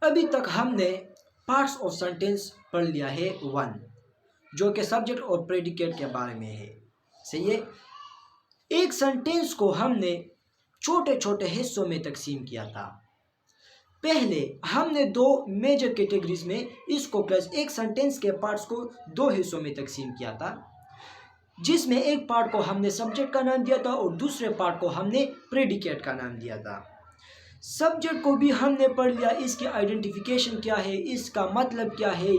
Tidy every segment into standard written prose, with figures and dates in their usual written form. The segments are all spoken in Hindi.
अभी तक हमने पार्ट्स ऑफ सेंटेंस पढ़ लिया है 1, जो कि सब्जेक्ट और प्रेडिकेट के बारे में है। सही है। एक सेंटेंस को हमने छोटे छोटे हिस्सों में तकसीम किया था। पहले हमने दो मेजर कैटेगरीज में इसको प्लस एक सेंटेंस के पार्ट्स को दो हिस्सों में तकसीम किया था, जिसमें एक पार्ट को हमने सब्जेक्ट का नाम दिया था और दूसरे पार्ट को हमने प्रेडिकेट का नाम दिया था। सब्जेक्ट को भी हमने पढ़ लिया, इसकी आइडेंटिफिकेशन क्या है, इसका मतलब क्या है,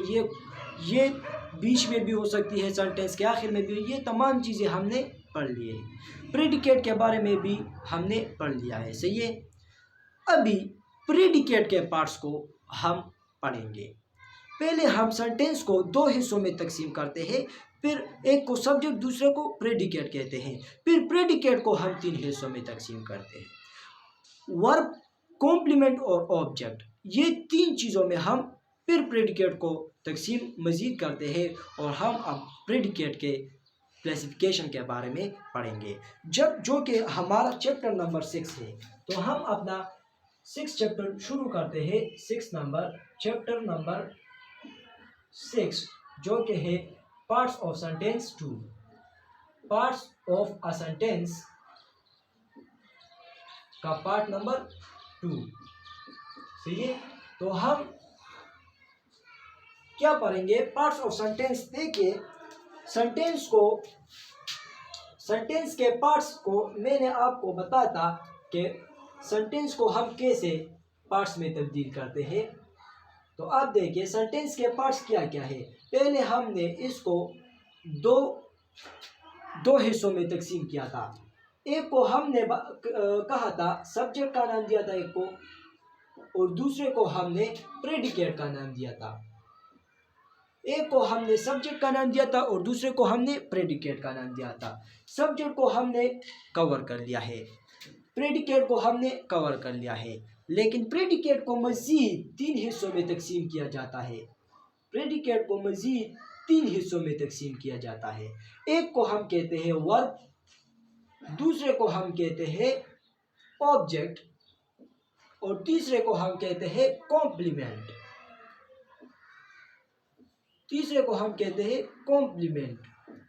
ये बीच में भी हो सकती है, सेंटेंस के आखिर में भी, ये तमाम चीज़ें हमने पढ़ ली है। प्रेडिकेट के बारे में भी हमने पढ़ लिया है। सही है। अभी प्रेडिकेट के पार्ट्स को हम पढ़ेंगे। पहले हम सेंटेंस को दो हिस्सों में तकसीम करते हैं, फिर एक को सब्जेक्ट दूसरे को प्रेडिकेट कहते हैं, फिर प्रेडिकेट को हम तीन हिस्सों में तकसीम करते हैं। वर्ब, कॉम्प्लीमेंट और ऑब्जेक्ट, ये तीन चीज़ों में हम फिर प्रेडिकेट को तकसीम मज़ीद करते हैं और हम अब प्रेडिकेट के क्लासिफिकेशन के बारे में पढ़ेंगे, जो कि हमारा चैप्टर नंबर 6 है। तो हम अपना 6 चैप्टर शुरू करते हैं। चैप्टर नंबर 6 जो कि है parts of sentence 2, parts of a sentence का पार्ट नंबर 2। सही है। तो हम क्या पढ़ेंगे? Parts of sentence. देखिए, सेंटेंस के पार्ट्स को मैंने आपको बताया था कि सेंटेंस को हम कैसे पार्ट्स में तब्दील करते हैं। तो आप देखिए सेंटेंस के पार्ट्स क्या क्या है। पहले हमने इसको दो हिस्सों में तकसीम किया था। एक को हमने कहा था सब्जेक्ट का नाम दिया था एक को, और दूसरे को हमने प्रेडिकेट का नाम दिया था। एक को हमने सब्जेक्ट का नाम दिया था और दूसरे को हमने प्रेडिकेट का नाम दिया था। सब्जेक्ट को हमने कवर कर लिया है, प्रेडिकेट को हमने कवर कर लिया है, लेकिन प्रेडिकेट को मज़ीद तीन हिस्सों में तकसीम किया जाता है। प्रेडिकेट को मज़ीद तीन हिस्सों में तकसीम किया जाता है। एक को हम कहते हैं वर्ब, दूसरे को हम कहते हैं ऑब्जेक्ट, और तीसरे को हम कहते हैं कॉम्प्लीमेंट।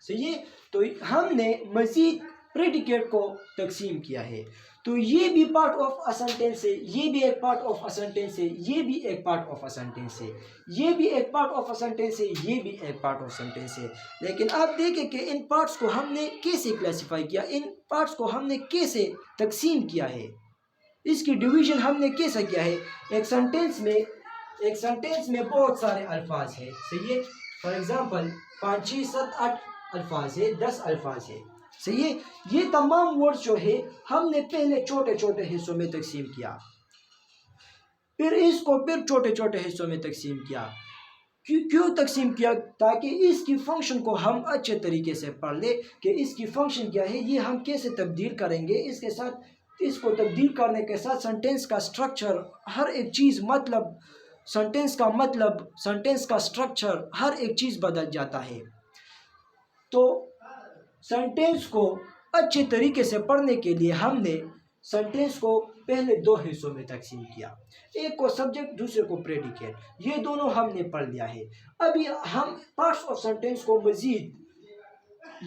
सही है। तो हमने मज़ीद प्रेडिकेट को तकसीम किया है। तो ये भी पार्ट ऑफ अ सेंटेंस है, ये भी एक पार्ट ऑफ अ सेंटेंस है, ये भी एक पार्ट ऑफ अ सेंटेंस है, ये भी एक पार्ट ऑफ अ सेंटेंस है, ये भी एक पार्ट ऑफ सेंटेंस है। लेकिन आप देखें कि इन पार्ट्स को हमने कैसे क्लासिफाई किया, इन पार्ट्स को हमने कैसे तकसीम किया है, इसकी डिवीजन हमने कैसे किया है। एक सेंटेंस में बहुत सारे अल्फाज है। सही है। फॉर एग्जांपल 5, 6, 7, 8 अल्फाज है, 10 अल्फाज है। सही है। ये तमाम वर्ड्स जो है हमने पहले छोटे छोटे हिस्सों में तकसीम किया, फिर इसको फिर छोटे छोटे हिस्सों में तकसीम किया। क्यों तकसीम किया? ताकि इसकी फंक्शन को हम अच्छे तरीके से पढ़ ले कि इसकी फंक्शन क्या है, ये हम कैसे तब्दील करेंगे। इसके साथ इसको तब्दील करने के साथ सेंटेंस का स्ट्रक्चर, हर एक चीज़, मतलब सेंटेंस का स्ट्रक्चर, हर एक चीज़ बदल जाता है। तो सेंटेंस को अच्छे तरीके से पढ़ने के लिए हमने सेंटेंस को पहले दो हिस्सों में तकसीम किया, एक को सब्जेक्ट, दूसरे को प्रेडिकेट। ये दोनों हमने पढ़ लिया है। अभी हम पार्ट्स ऑफ सेंटेंस को मज़ीद,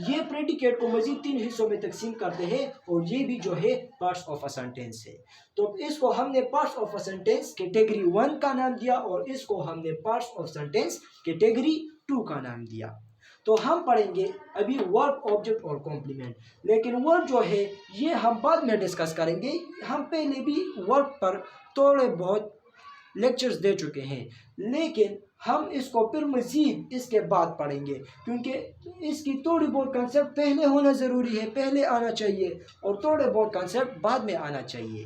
ये प्रेडिकेट को मज़ीद तीन हिस्सों में तकसीम करते हैं, और ये भी जो है पार्ट्स ऑफ अ सेंटेंस है। तो इसको हमने parts of a sentence category 1 का नाम दिया, और इसको हमने पार्ट्स ऑफ सेंटेंस कैटेगरी 2 का नाम दिया। तो हम पढ़ेंगे अभी वर्ब, ऑब्जेक्ट और कॉम्प्लीमेंट। लेकिन वर्ब जो है ये हम बाद में डिस्कस करेंगे। हम पहले भी वर्ब पर थोड़े बहुत लेक्चर्स दे चुके हैं, लेकिन हम इसको फिर मज़ीद इसके बाद पढ़ेंगे, क्योंकि इसकी थोड़ी बहुत कंसेप्ट पहले होना ज़रूरी है, पहले आना चाहिए, और थोड़े बहुत कंसेप्ट बाद में आना चाहिए,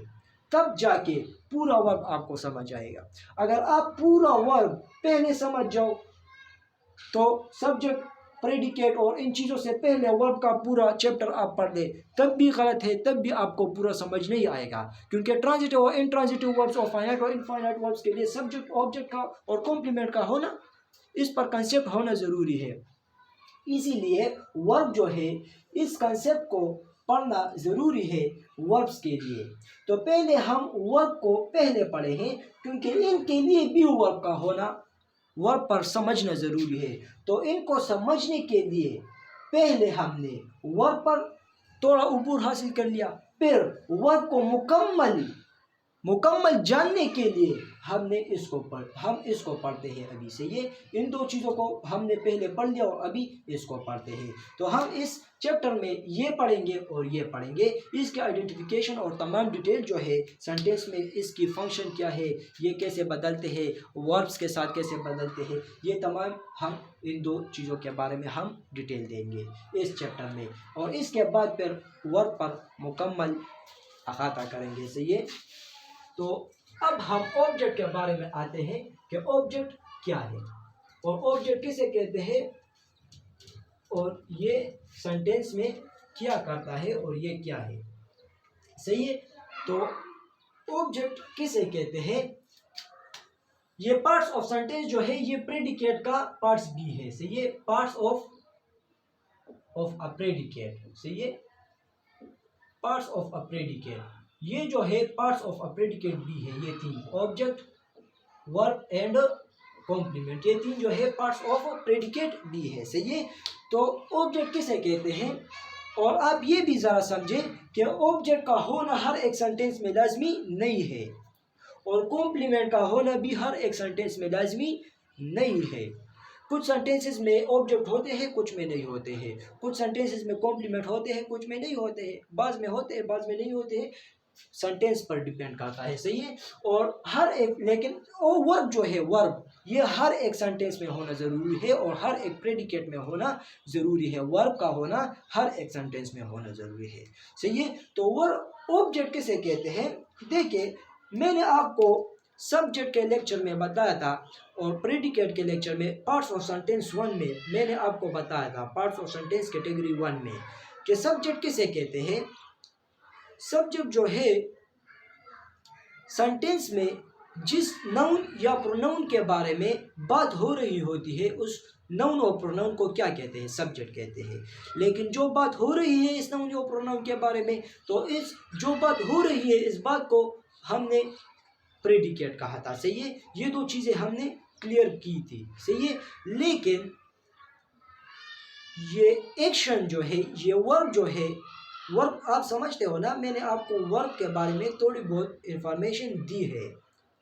तब जाके पूरा वर्ब आपको समझ आएगा। अगर आप पूरा वर्ब पहले समझ जाओ तो सब्जेक्ट, प्रेडिकेट और इन चीज़ों से पहले वर्ब का पूरा चैप्टर आप पढ़ ले, तब भी गलत है, तब भी आपको पूरा समझ नहीं आएगा। क्योंकि ट्रांजिटिव और इनट्रांजिटिव वर्ब्स और फाइनाइट और इनफाइनाइट वर्ब्स के लिए सब्जेक्ट, ऑब्जेक्ट का और कॉम्प्लीमेंट का होना, इस पर कंसेप्ट होना ज़रूरी है। इसीलिए वर्ब जो है इस कंसेप्ट को पढ़ना ज़रूरी है वर्ब्स के लिए। तो पहले हम वर्ब को पहले पढ़े हैं, क्योंकि इनके लिए भी वर्ब का होना, वर्ब पर समझना ज़रूरी है। तो इनको समझने के लिए पहले हमने वर्ब पर थोड़ा ऊपर हासिल कर लिया, फिर वर्ब को मुकम्मल जानने के लिए हम इसको पढ़ते हैं अभी से। ये इन दो चीज़ों को हमने पहले पढ़ लिया और अभी इसको पढ़ते हैं। तो हम इस चैप्टर में ये पढ़ेंगे और ये पढ़ेंगे, इसके आइडेंटिफिकेशन और तमाम डिटेल जो है सेंटेंस में, इसकी फंक्शन क्या है, ये कैसे बदलते हैं, वर्ब्स के साथ कैसे बदलते हैं, ये तमाम हम इन दो चीज़ों के बारे में हम डिटेल देंगे इस चैप्टर में। और इसके बाद फिर वर्ब पर मुकम्मल अहाता करेंगे। सही है। तो अब हम ऑब्जेक्ट के बारे में आते हैं कि ऑब्जेक्ट क्या है और ऑब्जेक्ट किसे कहते हैं और ये सेंटेंस में क्या करता है और ये क्या है। सही है। तो ऑब्जेक्ट किसे कहते हैं, ये पार्ट्स ऑफ सेंटेंस जो है ये प्रेडिकेट का पार्ट्स भी है। सही है। Parts of a predicate. सही है। पार्ट्स ऑफ अ प्रेडिकेट, ये जो है पार्ट्स ऑफ अ प्रेडिकेट भी है। ये तीन, ऑब्जेक्ट, वर्ब एंड कॉम्प्लीमेंट, ये तीन जो है पार्ट्स ऑफ प्रेडिकेट भी है। सही है। तो ऑब्जेक्ट किसे कहते हैं, और आप ये भी ज़रा समझें कि ऑब्जेक्ट का होना हर एक सेंटेंस में लाजमी नहीं है और कॉम्प्लीमेंट का होना भी हर एक सेंटेंस में लाजमी नहीं है। कुछ सेंटेंसेस में ऑब्जेक्ट होते हैं, कुछ में नहीं होते हैं। कुछ सेंटेंसेस में कॉम्प्लीमेंट होते हैं, कुछ में नहीं होते हैं। बाज़ में होते हैं, बाज़ में नहीं होते हैं। सेंटेंस पर डिपेंड करता है। सही है। और हर एक, लेकिन वर्ब जो है, वर्ब ये हर एक सेंटेंस में होना ज़रूरी है और हर एक प्रेडिकेट में होना ज़रूरी है। वर्ब का होना हर एक सेंटेंस में होना ज़रूरी है। सही है। तो वर्ब ऑब्जेक्ट किसे कहते हैं, देखिए मैंने आपको सब्जेक्ट के लेक्चर में बताया था और प्रेडिकेट के लेक्चर में पार्ट्स ऑफ सेंटेंस 1 में मैंने आपको बताया था, पार्ट्स ऑफ सेंटेंस कैटेगरी 1 में, कि सब्जेक्ट किसे कहते हैं। सब्जेक्ट जो है सेंटेंस में जिस नाउन या प्रोनाउन के बारे में बात हो रही होती है, उस नाउन और प्रोनाउन को क्या कहते हैं, सब्जेक्ट कहते हैं। लेकिन जो बात हो रही है इस नाउन और प्रोनाउन के बारे में, तो इस जो बात हो रही है इस बात को हमने प्रेडिकेट कहा था। सही है। ये दो चीज़ें हमने क्लियर की थी। सही है। लेकिन ये एक्शन जो है, ये वर्ब जो है, वर्ब आप समझते हो ना, मैंने आपको वर्ब के बारे में थोड़ी बहुत इंफॉर्मेशन दी है,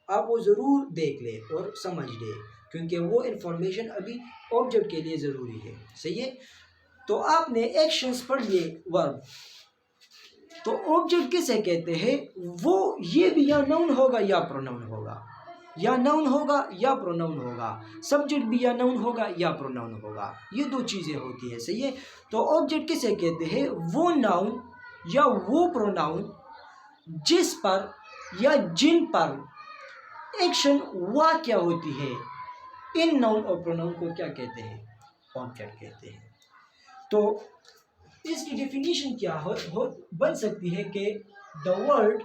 आप वो ज़रूर देख ले और समझ ले, क्योंकि वो इंफॉर्मेशन अभी ऑब्जेक्ट के लिए ज़रूरी है। सही है। तो आपने एक्शंस पढ़ लिए वर्ब, तो ऑब्जेक्ट किसे कहते हैं, वो ये भी या नाउन होगा या प्रोनाउन होगा, या नाउन होगा या प्रोनाउन होगा, सब्जेक्ट भी या नाउन होगा या प्रोनाउन होगा, ये दो चीज़ें होती है। सही है। तो ऑब्जेक्ट किसे कहते हैं, वो नाउन या वो प्रोनाउन जिस पर या जिन पर एक्शन वाक़या होती है, इन नाउन और प्रोनाउन को क्या कहते हैं, ऑब्जेक्ट कहते हैं। तो इसकी डेफिनेशन क्या बन सकती है कि द वर्ड,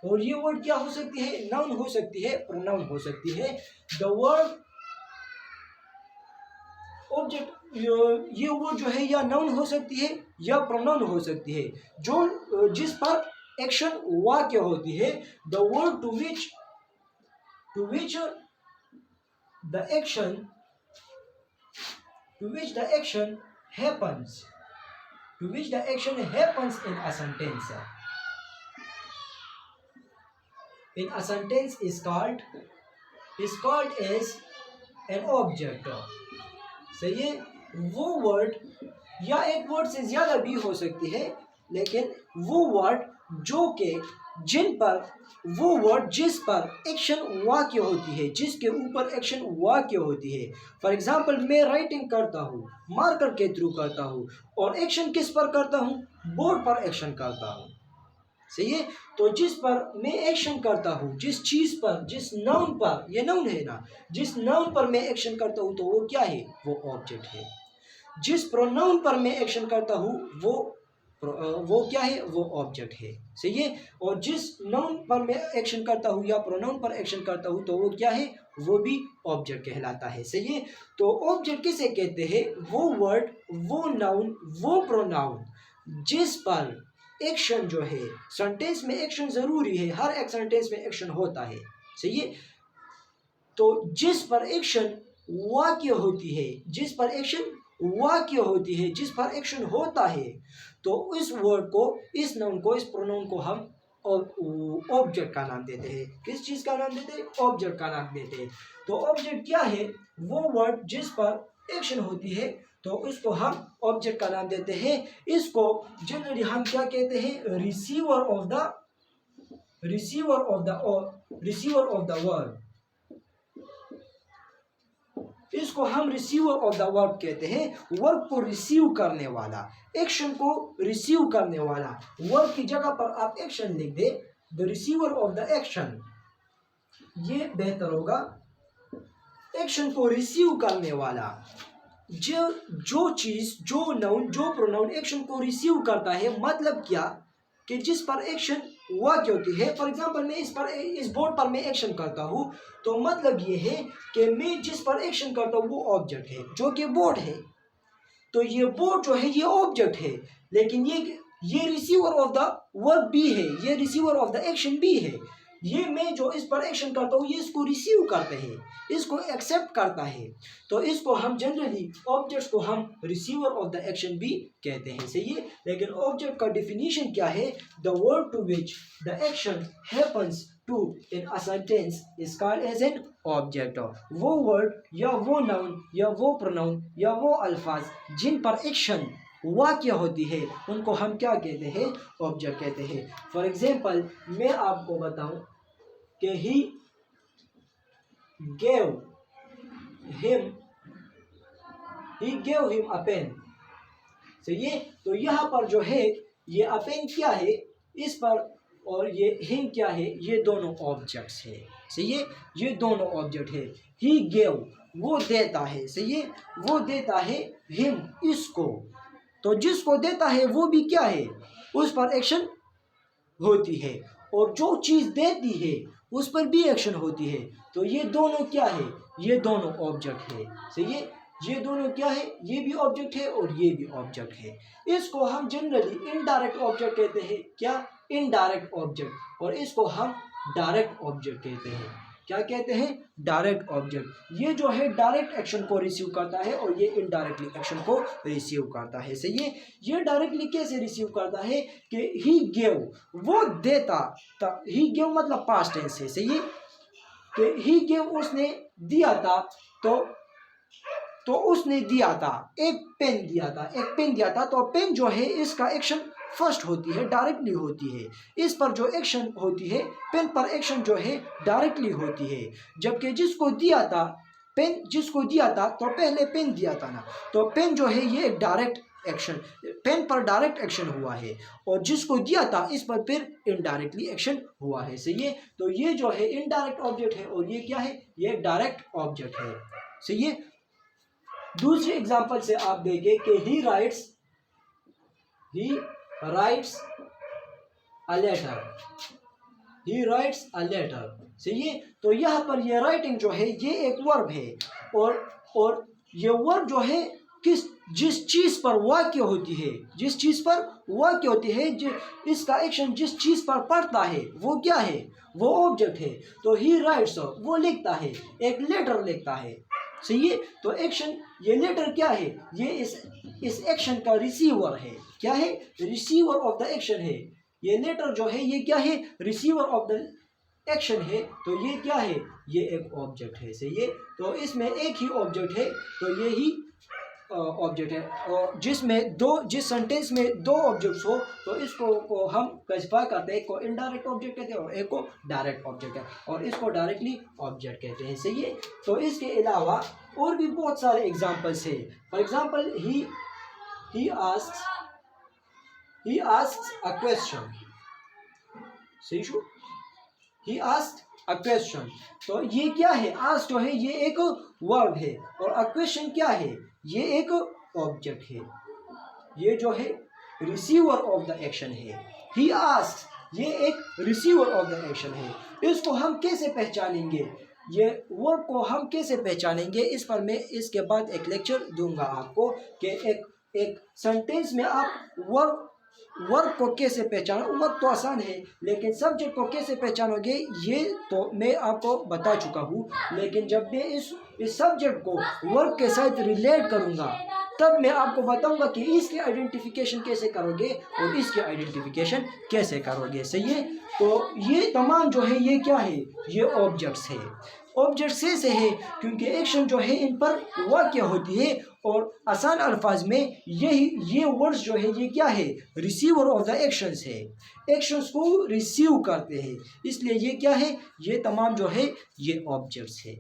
और ये वर्ड क्या हो सकती है, नाउन हो सकती है, प्रोनाउन हो सकती है। द वर्ड ऑब्जेक्ट, ये वर्ड जो है या नाउन हो सकती है या प्रोनाउन हो सकती है, जो जिस पर एक्शन वाक़या होती है। The word to which the action happens, in a sentence. In a sentence is called as an object. सही है। वो वर्ड या एक वर्ड से ज़्यादा भी हो सकती है, लेकिन वो वर्ड जो के जिन पर, वो वर्ड जिस पर एक्शन वाक़या होती है, जिसके ऊपर एक्शन वाक़या होती है। फॉर एग्जांपल, मैं राइटिंग करता हूँ, मार्कर के थ्रू करता हूँ, और एक्शन किस पर करता हूँ, बोर्ड पर एक्शन करता हूँ। सही है। तो जिस पर मैं एक्शन करता हूँ, जिस चीज़ पर, जिस नाउन पर, ये नाउन है ना, जिस नाउन पर मैं एक्शन करता हूँ तो वो क्या है, वो ऑब्जेक्ट है। जिस प्रोनाउन पर मैं एक्शन करता हूँ वो क्या है, वो ऑब्जेक्ट है। सही है। और जिस नाउन पर मैं एक्शन करता हूँ या प्रोनाउन पर एक्शन करता हूँ तो वो क्या है, वो भी ऑब्जेक्ट कहलाता है। सही है। तो ऑब्जेक्ट किसे कहते हैं? वो वर्ड, वो नाउन, वो प्रोनाउन जिस पर एक्शन जो है, सेंटेंस में एक्शन जरूरी है, हर एक सेंटेंस में एक्शन होता है। सही है। तो जिस पर एक्शन वाक्य होती है, जिस पर एक्शन वाक्य होती है, जिस पर एक्शन होता है, तो इस वर्ड को, इस नाउन को, इस प्रोनाउन को हम ऑब्जेक्ट का नाम देते हैं। किस चीज का नाम देते हैं? ऑब्जेक्ट का नाम देते हैं। तो ऑब्जेक्ट क्या है? वो वर्ड जिस पर एक्शन होती है, तो इसको हम ऑब्जेक्ट का नाम देते हैं। इसको जनरली हम क्या कहते हैं? Receiver of the, receiver of the, receiver of the word. इसको हम रिसीवर ऑफ द वर्ब कहते हैं। वर्ब को रिसीव करने वाला, एक्शन को रिसीव करने वाला। वर्ब की जगह पर आप एक्शन लिख दे, the receiver of the action, ये बेहतर होगा। एक्शन को रिसीव करने वाला, जो चीज, जो नाउन, जो प्रोनाउन एक्शन को रिसीव करता है। मतलब क्या? कि जिस पर एक्शन वाक्य होती है। फॉर एग्जांपल मैं इस बोर्ड पर मैं एक्शन करता हूँ, तो मतलब ये है कि मैं जिस पर एक्शन करता हूँ वो ऑब्जेक्ट है, जो कि बोर्ड है। तो ये बोर्ड जो है ये ऑब्जेक्ट है, लेकिन ये रिसीवर ऑफ द वर्ब भी है, ये रिसीवर ऑफ द एक्शन भी है। ये मैं जो इस पर एक्शन करता हूँ, ये इसको रिसीव करते हैं, इसको एक्सेप्ट करता है। तो इसको हम जनरली, ऑब्जेक्ट्स को हम रिसीवर ऑफ द एक्शन भी कहते हैं। सही है। लेकिन ऑब्जेक्ट का डिफिनीशन क्या है? The word to which the action happens to in a sentence is called as an object. वो वर्ड या वो नाउन या वो प्रोनाउन या वो अल्फाज जिन पर एक्शन वाक्य होती है, उनको हम क्या कहते हैं? ऑब्जेक्ट कहते हैं। फॉर एग्जाम्पल मैं आपको बताऊं कि he gave him a pen। तो यहाँ पर जो है ये a pen क्या है? इस पर, और ये him क्या है? ये दोनों ऑब्जेक्ट्स है। सही है। ये दोनों ऑब्जेक्ट है। he gave वो देता है। सही है। वो देता है him इसको। तो जिसको देता है वो भी क्या है? उस पर एक्शन होती है, और जो चीज देती है उस पर भी एक्शन होती है। तो ये दोनों क्या है? ये दोनों ऑब्जेक्ट है। सही है। ये दोनों क्या है? ये भी ऑब्जेक्ट है और ये भी ऑब्जेक्ट है। इसको हम जनरली इनडायरेक्ट ऑब्जेक्ट कहते हैं। क्या? Indirect object. और इसको हम डायरेक्ट ऑब्जेक्ट कहते हैं। क्या कहते हैं? Direct object. ये जो है डायरेक्ट एक्शन को रिसीव करता है और ये इनडायरेक्टली एक्शन को रिसीव करता है। सही है। ये डायरेक्टली कैसे रिसीव करता है? कि ही गिव, वो देता। ही गिव मतलब पास्ट टेंस है। सही है। कि ही गिव उसने दिया था, तो उसने दिया था, एक पेन दिया था, एक पेन दिया था। तो पेन जो है इसका एक्शन फर्स्ट होती है, डायरेक्टली होती है। इस पर जो एक्शन होती है, पेन पर एक्शन जो है डायरेक्टली होती है। जबकि जिसको दिया था, पेन जिसको दिया था, तो पहले पेन दिया था ना, तो पेन जो है ये एक डायरेक्ट एक्शन, पेन पर डायरेक्ट एक्शन हुआ है, और जिसको दिया था इस पर फिर इनडायरेक्टली एक्शन हुआ है। सही है। तो ये जो है इनडायरेक्ट ऑब्जेक्ट है और ये क्या है? ये डायरेक्ट ऑब्जेक्ट है। सही है। दूसरे एग्जांपल से आप देखें कि he writes a letter। he writes a letter। सही है। तो यहाँ पर ये राइटिंग जो है ये एक वर्ब है, और ये वर्ब जो है जिस चीज पर वाक्य होती है, जिस चीज पर वाक्य होती है, इसका एक्शन जिस चीज पर पड़ता है वो क्या है? वो ऑब्जेक्ट है। तो he writes, वो लिखता है, एक लेटर लिखता है। सही है। तो एक्शन, ये लेटर क्या है? ये इस एक्शन का रिसीवर है। क्या है? रिसीवर ऑफ द एक्शन है। ये लेटर जो है ये क्या है? रिसीवर ऑफ द एक्शन है। तो ये क्या है? ये एक ऑब्जेक्ट है। सही है। तो इसमें एक ही ऑब्जेक्ट है, तो ये ही ऑब्जेक्ट है। और जिस सेंटेंस में दो ऑब्जेक्ट्स हो, तो इसको को हम क्लासिफाई करते हैं। एक को इनडायरेक्ट ऑब्जेक्ट कहते हैं और एक को डायरेक्ट ऑब्जेक्ट है, और इसको डायरेक्टली ऑब्जेक्ट कहते हैं। सही है। तो इसके अलावा और भी बहुत सारे एग्जांपल्स है। For example he asks a question। सही show, he asked a question। तो ये क्या है? ask जो है ये एक वर्ब है, और a question क्या है? ये एक ऑब्जेक्ट है। ये जो है रिसीवर ऑफ द एक्शन है। he asked, ये एक रिसीवर ऑफ द एक्शन है। इसको हम कैसे पहचानेंगे? ये वर्ब को हम कैसे पहचानेंगे, इस पर मैं इसके बाद एक लेक्चर दूंगा आपको कि एक सेंटेंस में आप वर्ब को कैसे पहचानो। वर्ब तो आसान है, लेकिन सब्जेक्ट को कैसे पहचानोगे ये तो मैं आपको बता चुका हूँ। लेकिन जब मैं इस सब्जेक्ट को वर्ब के साथ रिलेट करूँगा तब मैं आपको बताऊंगा कि इसकी आइडेंटिफिकेशन कैसे करोगे और इसकी आइडेंटिफिकेशन कैसे करोगे। सही है। तो ये तमाम जो है ये क्या है, ये ऑब्जेक्ट्स है। ऑब्जेक्ट से है क्योंकि एक्शन जो है इन पर वाक़ होती है और आसान अल्फाज में ये वर्ड्स जो है ये क्या है, रिसीवर ऑफ द एक्शंस है। एक्शंस को रिसीव करते हैं, इसलिए ये क्या है, ये तमाम जो है ये ऑब्जेक्ट्स है।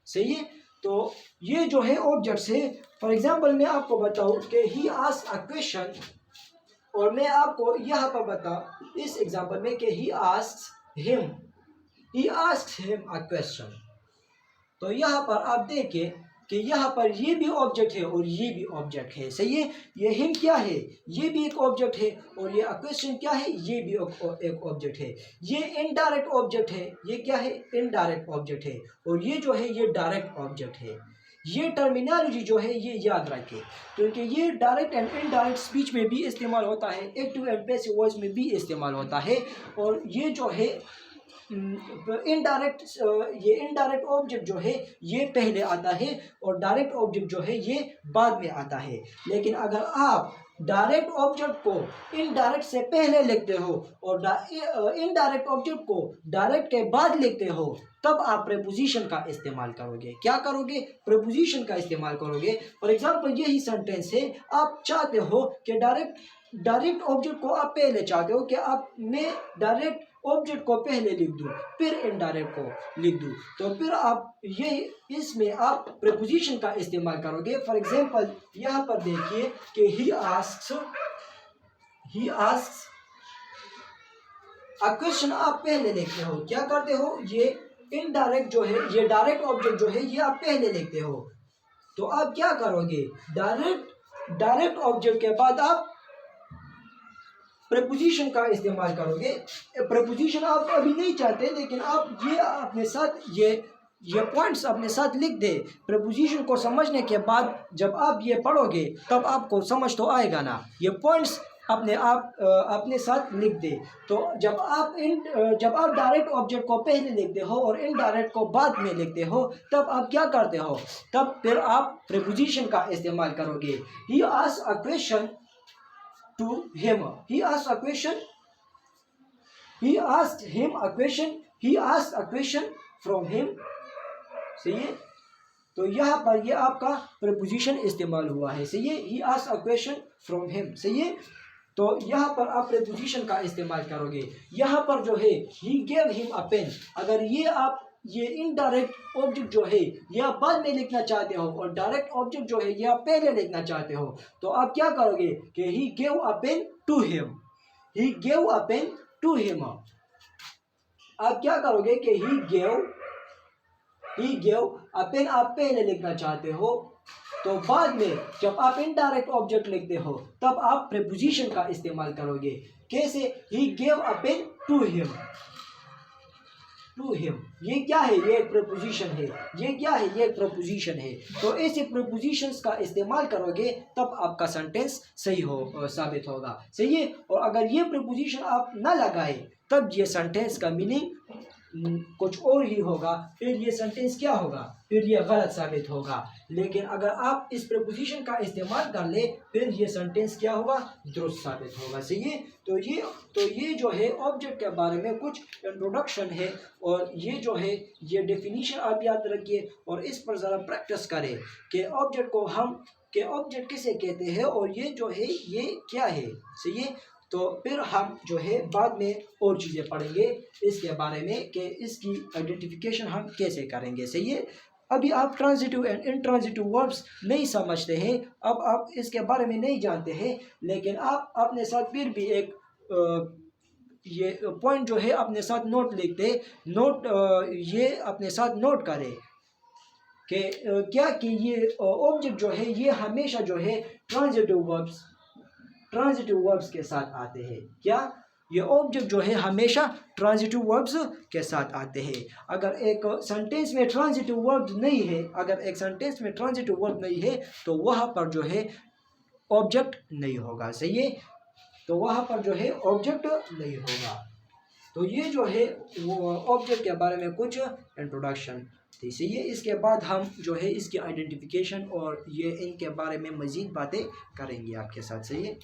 सही है। तो ये जो है ऑब्जेक्ट्स है। फॉर एग्जांपल मैं आपको बताऊं कि ही आस्क्ड अ क्वेश्चन, और मैं आपको यहाँ पर बता इस एग्जांपल में कि he asked him a question. तो यहाँ पर आप देखें कि यहाँ पर ये भी ऑब्जेक्ट है और ये भी ऑब्जेक्ट है। सही है। ये हिम क्या है, ये भी एक ऑब्जेक्ट है, और ये क्वेश्चन क्या है, ये भी एक ऑब्जेक्ट है। ये इनडायरेक्ट ऑब्जेक्ट है, ये क्या है, इनडायरेक्ट ऑब्जेक्ट है, और ये जो है ये डायरेक्ट ऑब्जेक्ट है। ये टर्मिनोलॉजी जो है ये याद रखें, क्योंकि ये डायरेक्ट एंड इनडायरेक्ट स्पीच में भी इस्तेमाल होता है, एक्टिव एंड पैसिव वॉइस में भी इस्तेमाल होता है। और ये जो है इनडायरेक्ट, ये इनडायरेक्ट ऑब्जेक्ट जो है ये पहले आता है और डायरेक्ट ऑब्जेक्ट जो है ये बाद में आता है। लेकिन अगर आप डायरेक्ट ऑब्जेक्ट को इनडायरेक्ट से पहले लिखते हो और इनडायरेक्ट ऑब्जेक्ट को डायरेक्ट के बाद लिखते हो तब आप प्रीपोजिशन का इस्तेमाल करोगे। क्या करोगे, प्रीपोजिशन का इस्तेमाल करोगे। फॉर एग्जांपल यही सेंटेंस है, आप चाहते हो कि डायरेक्ट ऑब्जेक्ट को आप पहले चाहते हो कि आप मैं डायरेक्ट ऑब्जेक्ट को पहले लिख दूं फिर इनडायरेक्ट को लिख दूं, तो फिर आप ये इसमें आप प्रीपोजिशन का इस्तेमाल करोगे। फॉर एग्जांपल यहाँ पर देखिए कि ही आस्क्स अ क्वेश्चन आप पहले लिखते हो, क्या करते हो, ये इनडायरेक्ट जो है ये डायरेक्ट ऑब्जेक्ट जो है ये आप पहले लिखते हो। तो आप क्या करोगे, डायरेक्ट ऑब्जेक्ट के बाद आप प्रीपोजिशन का इस्तेमाल करोगे। प्रीपोजिशन आप अभी नहीं चाहते, लेकिन आप ये अपने साथ ये पॉइंट्स अपने साथ लिख दे। प्रीपोजिशन को समझने के बाद जब आप ये पढ़ोगे तब आपको समझ तो आएगा ना। ये पॉइंट्स अपने साथ लिख दे। तो जब आप डायरेक्ट ऑब्जेक्ट को पहले लिखते हो और इनडायरेक्ट को बाद में लिखते हो तब आप क्या करते हो, तब फिर आप प्रीपोजिशन का इस्तेमाल करोगे। He asked a question to him. He asked a question. He asked him a question. He asked a question from him. सही है। तो यहाँ पर ये आपका प्रीपोजिशन इस्तेमाल हुआ है। सही है। He asked a question from him. सही है। तो यहाँ पर आप प्रीपोजिशन का इस्तेमाल करोगे। यहाँ पर जो है he gave him a pen, अगर ये इनडायरेक्ट ऑब्जेक्ट जो है ये आप बाद में लिखना चाहते हो और डायरेक्ट ऑब्जेक्ट जो है ये आप पहले लिखना चाहते हो, तो आप क्या करोगे कि he gave a pen to him. He gave a pen to him. आप क्या करोगे कि ही गेव अ पेन आप पहले लिखना चाहते हो, तो बाद में जब आप इनडायरेक्ट ऑब्जेक्ट लिखते हो तब आप प्रीपोजिशन का इस्तेमाल करोगे। कैसे, he gave a pen to him. ये क्या है, ये एक प्रीपोजिशन है। ये क्या है, ये एक प्रीपोजिशन है। तो ऐसे प्रीपोजिशंस का इस्तेमाल करोगे तब आपका सेंटेंस सही साबित होगा। सही है। और अगर ये प्रीपोजिशन आप ना लगाए तब ये सेंटेंस का मीनिंग कुछ और ही होगा, फिर ये सेंटेंस क्या होगा, फिर ये गलत साबित होगा। लेकिन अगर आप इस प्रीपोजिशन का इस्तेमाल कर ले फिर ये सेंटेंस क्या होगा, दुरुस्त साबित होगा। सही है। तो ये जो है ऑब्जेक्ट के बारे में कुछ इंट्रोडक्शन है, और ये जो है ये डेफिनेशन आप याद रखिए और इस पर ज़रा प्रैक्टिस करें कि ऑब्जेक्ट किसे कहते हैं और ये जो है ये क्या है। सही है। तो फिर हम जो है बाद में और चीज़ें पढ़ेंगे इसके बारे में कि इसकी आइडेंटिफिकेशन हम कैसे करेंगे। सही है। अभी आप ट्रांजिटिव एंड इंट्रांजिटिव वर्ब्स नहीं समझते हैं, अब आप इसके बारे में नहीं जानते हैं, लेकिन आप अपने साथ फिर भी एक ये पॉइंट जो है अपने साथ ये अपने साथ नोट करें कि क्या कि ये ऑब्जेक्ट जो है ये हमेशा जो है ट्रांजिटिव वर्ब्स के साथ आते हैं। क्या ये ऑब्जेक्ट जो है हमेशा ट्रांजिटिव वर्ब्स के साथ आते हैं। अगर एक सेंटेंस में ट्रांजिटिव वर्ब नहीं है, अगर एक सेंटेंस में ट्रांजिटिव वर्ब नहीं है तो वहाँ पर जो है ऑब्जेक्ट नहीं होगा। सही है, तो वहाँ पर जो है ऑब्जेक्ट नहीं होगा। तो ये जो है वो ऑब्जेक्ट के बारे में कुछ इंट्रोडक्शन थी। सही है, इसके बाद हम जो है इसकी आइडेंटिफिकेशन और ये इनके बारे में मज़ीद बातें करेंगे आपके साथ। सही है।